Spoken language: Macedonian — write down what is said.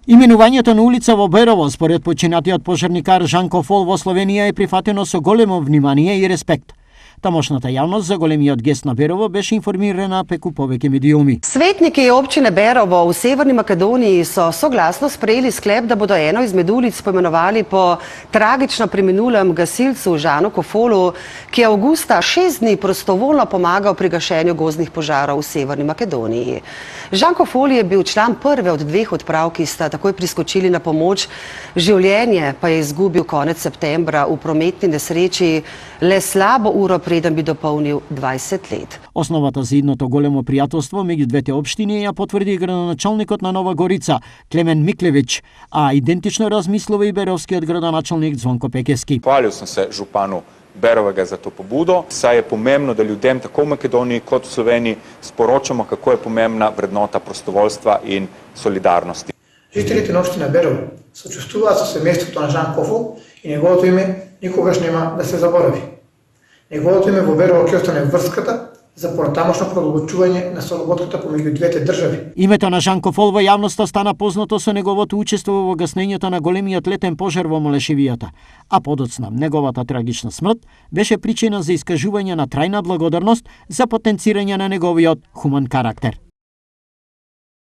Именувањето на улица во Берово според починатиот пожарникар Жанко Фол во Словенија е прифатено со големо внимание и респект. Тамошната јавност за големиот гест на Берово беше информирана преку повеќе медиуми. Svetniki občine Berovo v Severni Makedoniji so soglasno sprejeli sklep, da bodo eno izmed ulic poimenovali po tragično preminulem gasilcu Žanu Kofolu, ki je avgusta 6 dni prostovoljno pomagal pri gašenju gozdnih požarov v Severni Makedoniji. Žan Kofol je bil član prve od dveh odprav, ki sta takoj priskočili na pomoč. Življenje pa je izgubil konec septembra v prometni nesreči le slabo uro preden bi dopolnil 20 let. Основата за идното големо пријателство меѓу двете општини ја потврди градоначалникот на Нова Горица Клемен Миклевич, а идентично размислува и беровскиот градоначалник Звонко Пекески. Хвалил съм се županu Berovega za to pobudo, saj je pomembno, da ljudem tako v Makedoniji kot v Sloveniji sporočamo, kako je pomembna vrednota prostovoljstva in solidarnosti. Жителите на община Берово съчувствуваат със семейството на Жан Кофол и неговото име никогаш нема да се заборави. Неговото име во Берово ќе остане врската за понатамошно продолжување на соработката помеѓу двете држави. Името на Жан Кофол во јавноста стана познато со неговото учество во гаснењето на големиот летен пожар во Молешевијата, а подоцна неговата трагична смрт беше причина за искажување на трајна благодарност за потенцирање на неговиот хуман карактер.